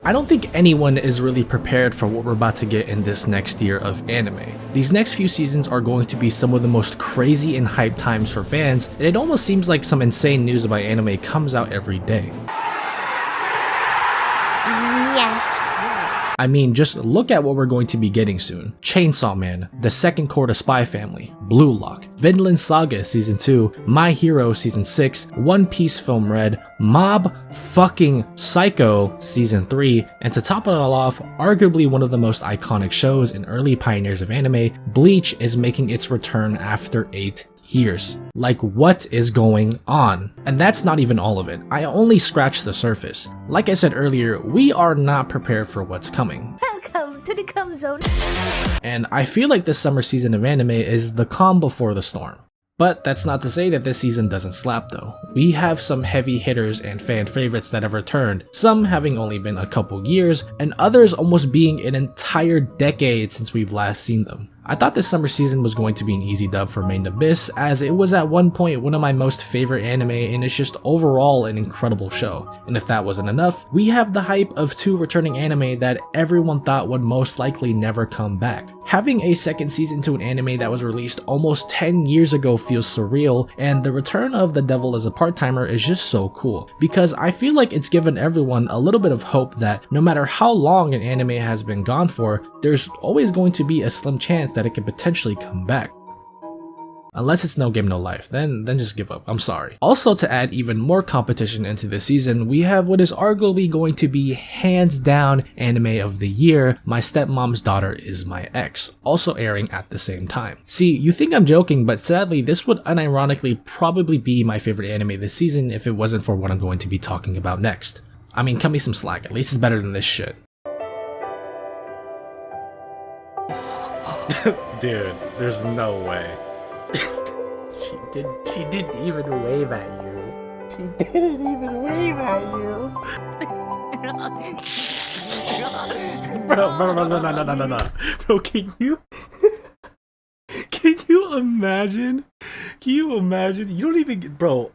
I don't think anyone is really prepared for what we're about to get in this next year of anime. These next few seasons are going to be some of the most crazy and hyped times for fans, and it almost seems like some insane news about anime comes out every day. Yes. I mean, just look at what we're going to be getting soon. Chainsaw Man, The Second Court of Spy Family, Blue Lock, Vinland Saga Season 2, My Hero Season 6, One Piece Film Red, Mob fucking Psycho Season 3, and to top it all off, arguably one of the most iconic shows and early pioneers of anime, Bleach is making its return after 8 years. Like, what is going on? And that's not even all of it. I only scratched the surface. Like I said earlier, we are not prepared for what's coming. Welcome to the Come Zone. And I feel like this summer season of anime is the calm before the storm. But that's not to say that this season doesn't slap though. We have some heavy hitters and fan favorites that have returned, some having only been a couple years, and others almost being an entire decade since we've last seen them. I thought this summer season was going to be an easy dub for Main Abyss, as it was at one point one of my most favorite anime and it's just overall an incredible show. And if that wasn't enough, we have the hype of 2 returning anime that everyone thought would most likely never come back. Having a second season to an anime that was released almost 10 years ago feels surreal, and the return of The Devil as a Part-Timer is just so cool, because I feel like it's given everyone a little bit of hope that no matter how long an anime has been gone for, there's always going to be a slim chance that it could potentially come back. Unless it's No Game No Life, then just give up, I'm sorry. Also, to add even more competition into this season, we have what is arguably going to be hands down anime of the year, My Stepmom's Daughter Is My Ex, also airing at the same time. See, you think I'm joking, but sadly this would unironically probably be my favorite anime this season if it wasn't for what I'm going to be talking about next. I mean, cut me some slack, at least it's better than this shit. Dude, there's no way. She didn't even wave at you. She didn't even wave at you. Bro, no. Bro, can you imagine? Can you imagine? You don't even, bro,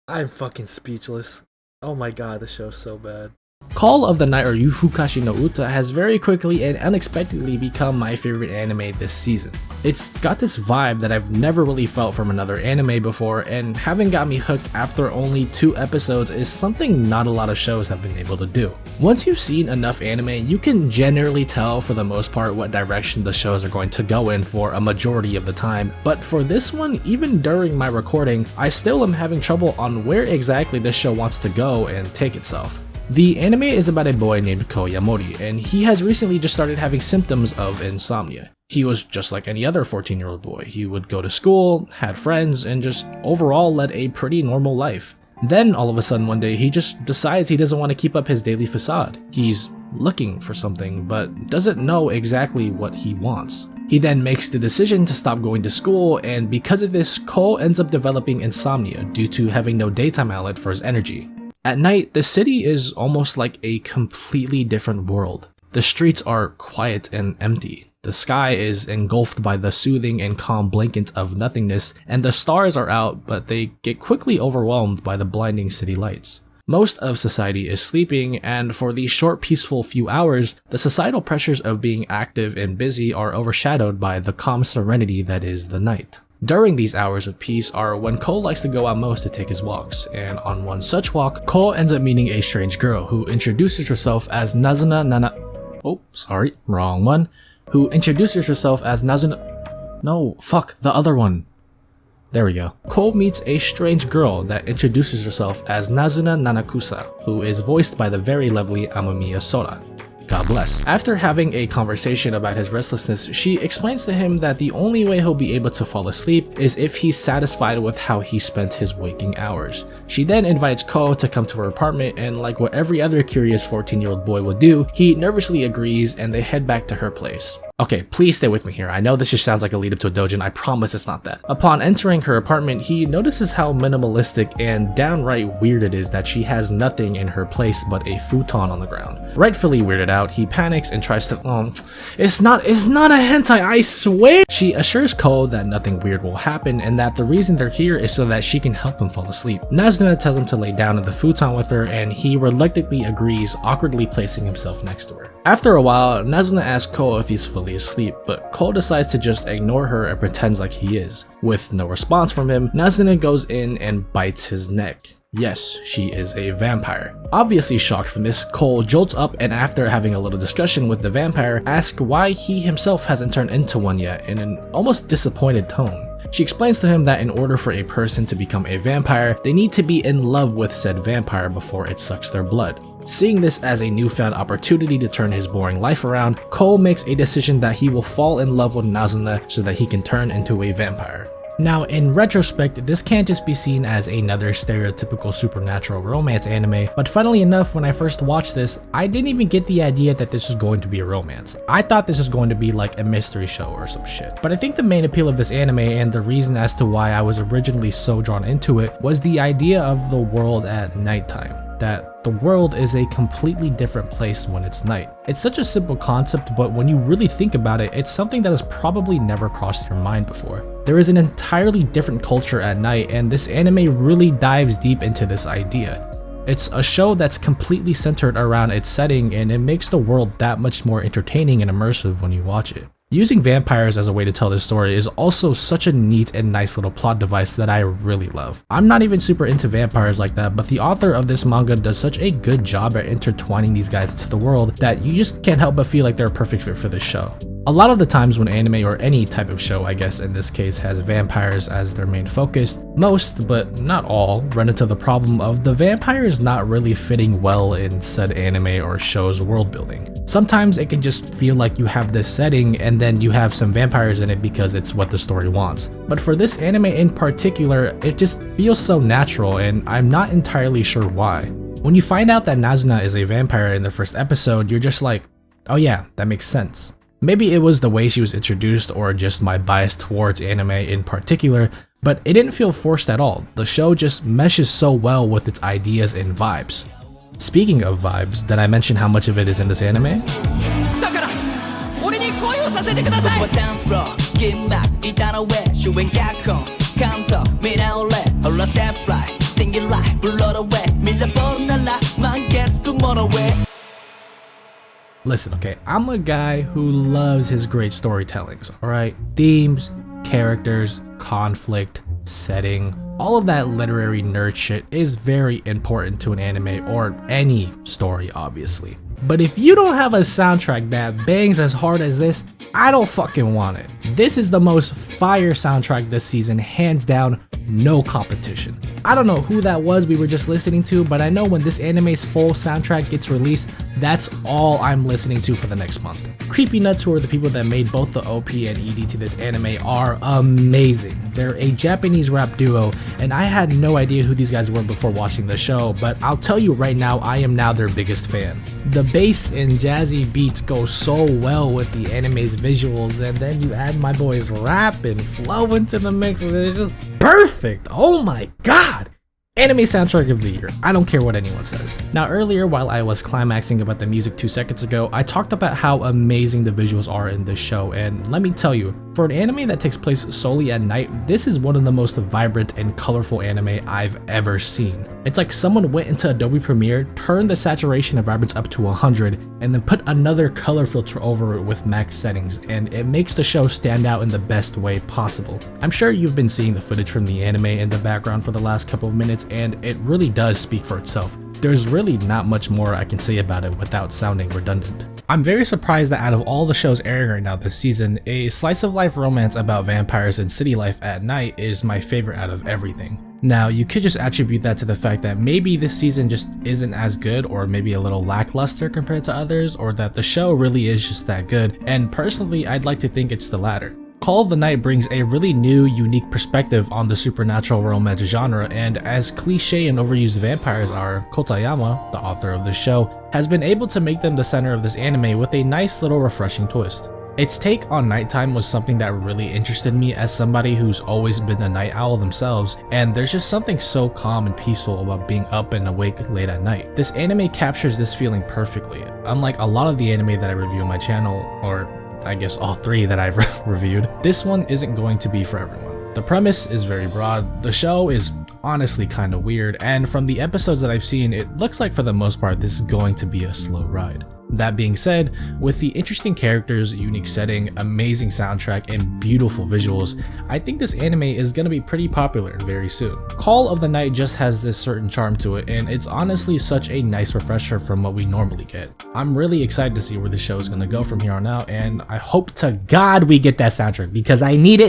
I'm fucking speechless. Oh my god, the show's so bad. Call of the Night, or Yufukashi no Uta, has very quickly and unexpectedly become my favorite anime this season. It's got this vibe that I've never really felt from another anime before, and having got me hooked after only 2 episodes is something not a lot of shows have been able to do. Once you've seen enough anime, you can generally tell for the most part what direction the shows are going to go in for a majority of the time, but for this one, even during my recording, I still am having trouble on where exactly this show wants to go and take itself. The anime is about a boy named Ko Yamori, and he has recently just started having symptoms of insomnia. He was just like any other 14-year-old boy. He would go to school, had friends, and just overall led a pretty normal life. Then all of a sudden one day he just decides he doesn't want to keep up his daily facade. He's looking for something, but doesn't know exactly what he wants. He then makes the decision to stop going to school, and because of this, Ko ends up developing insomnia due to having no daytime outlet for his energy. At night, the city is almost like a completely different world. The streets are quiet and empty. The sky is engulfed by the soothing and calm blanket of nothingness, and the stars are out, but they get quickly overwhelmed by the blinding city lights. Most of society is sleeping, and for these short peaceful few hours, the societal pressures of being active and busy are overshadowed by the calm serenity that is the night. During these hours of peace are when Ko likes to go out most to take his walks, and on one such walk, Ko ends up meeting a strange girl who introduces herself as Nazuna Nana- oh, sorry, wrong one. Who introduces herself as Nazuna- no, fuck, the other one. There we go. Ko meets a strange girl that introduces herself as Nazuna Nanakusa, who is voiced by the very lovely Amamiya Sora. God bless. After having a conversation about his restlessness, she explains to him that the only way he'll be able to fall asleep is if he's satisfied with how he spent his waking hours. She then invites Ko to come to her apartment, and like what every other curious 14-year-old boy would do, he nervously agrees and they head back to her place. Okay, please stay with me here. I know this just sounds like a lead up to a doujin. I promise it's not that. Upon entering her apartment, he notices how minimalistic and downright weird it is that she has nothing in her place but a futon on the ground. Rightfully weirded out, he panics and tries to, it's not a hentai, I swear! She assures Ko that nothing weird will happen and that the reason they're here is so that she can help him fall asleep. Nazuna tells him to lay down in the futon with her and he reluctantly agrees, awkwardly placing himself next to her. After a while, Nazuna asks Ko if he's fully asleep, but Ko decides to just ignore her and pretends like he is. With no response from him, Nazuna goes in and bites his neck. Yes, she is a vampire. Obviously shocked from this, Cole jolts up and after having a little discussion with the vampire, asks why he himself hasn't turned into one yet in an almost disappointed tone. She explains to him that in order for a person to become a vampire, they need to be in love with said vampire before it sucks their blood. Seeing this as a newfound opportunity to turn his boring life around, Cole makes a decision that he will fall in love with Nazuna so that he can turn into a vampire. Now, in retrospect, this can't just be seen as another stereotypical supernatural romance anime, but funnily enough, when I first watched this, I didn't even get the idea that this was going to be a romance. I thought this was going to be like a mystery show or some shit. But I think the main appeal of this anime and the reason as to why I was originally so drawn into it was the idea of the world at nighttime. That the world is a completely different place when it's night. It's such a simple concept, but when you really think about it, it's something that has probably never crossed your mind before. There is an entirely different culture at night, and this anime really dives deep into this idea. It's a show that's completely centered around its setting, and it makes the world that much more entertaining and immersive when you watch it. Using vampires as a way to tell this story is also such a neat and nice little plot device that I really love. I'm not even super into vampires like that, but the author of this manga does such a good job at intertwining these guys into the world that you just can't help but feel like they're a perfect fit for this show. A lot of the times when anime or any type of show, I guess in this case, has vampires as their main focus, most, but not all, run into the problem of the vampires not really fitting well in said anime or show's world building. Sometimes it can just feel like you have this setting and then you have some vampires in it because it's what the story wants. But for this anime in particular, it just feels so natural and I'm not entirely sure why. When you find out that Nazuna is a vampire in the first episode, you're just like, oh yeah, that makes sense. Maybe it was the way she was introduced or just my bias towards anime in particular, but it didn't feel forced at all. The show just meshes so well with its ideas and vibes. Speaking of vibes, did I mention how much of it is in this anime? Listen, okay, I'm a guy who loves his great storytellings, alright? Themes, characters, conflict, setting, all of that literary nerd shit is very important to an anime or any story, obviously. But if you don't have a soundtrack that bangs as hard as this, I don't fucking want it. This is the most fire soundtrack this season, hands down, no competition. I don't know who that was we were just listening to, but I know when this anime's full soundtrack gets released, that's all I'm listening to for the next month. Creepy Nuts, who are the people that made both the OP and ED to this anime, are amazing. They're a Japanese rap duo, and I had no idea who these guys were before watching the show, but I'll tell you right now, I am now their biggest fan. The bass and jazzy beats go so well with the anime's visuals, and then you add my boy's rap and flow into the mix, and it's just perfect. Oh my god! Anime soundtrack of the year. I don't care what anyone says. Now earlier, while I was climaxing about the music 2 seconds ago, I talked about how amazing the visuals are in this show, and let me tell you, for an anime that takes place solely at night, this is one of the most vibrant and colorful anime I've ever seen. It's like someone went into Adobe Premiere, turned the saturation and vibrance up to 100, and then put another color filter over it with max settings, and it makes the show stand out in the best way possible. I'm sure you've been seeing the footage from the anime in the background for the last couple of minutes, and it really does speak for itself. There's really not much more I can say about it without sounding redundant. I'm very surprised that out of all the shows airing right now this season, a slice of life romance about vampires and city life at night is my favorite out of everything. Now, you could just attribute that to the fact that maybe this season just isn't as good, or maybe a little lackluster compared to others, or that the show really is just that good, and personally I'd like to think it's the latter. Call of the Night brings a really new, unique perspective on the supernatural romance genre, and as cliche and overused vampires are, Kotayama, the author of the show, has been able to make them the center of this anime with a nice little refreshing twist. Its take on nighttime was something that really interested me as somebody who's always been a night owl themselves, and there's just something so calm and peaceful about being up and awake late at night. This anime captures this feeling perfectly. Unlike a lot of the anime that I review on my channel, or I guess all 3 that I've reviewed, this one isn't going to be for everyone. The premise is very broad, the show is honestly kind of weird, and from the episodes that I've seen, it looks like for the most part this is going to be a slow ride. That being said, with the interesting characters, unique setting, amazing soundtrack, and beautiful visuals, I think this anime is going to be pretty popular very soon. Call of the Night just has this certain charm to it, and it's honestly such a nice refresher from what we normally get. I'm really excited to see where the show is going to go from here on out, and I hope to God we get that soundtrack because I need it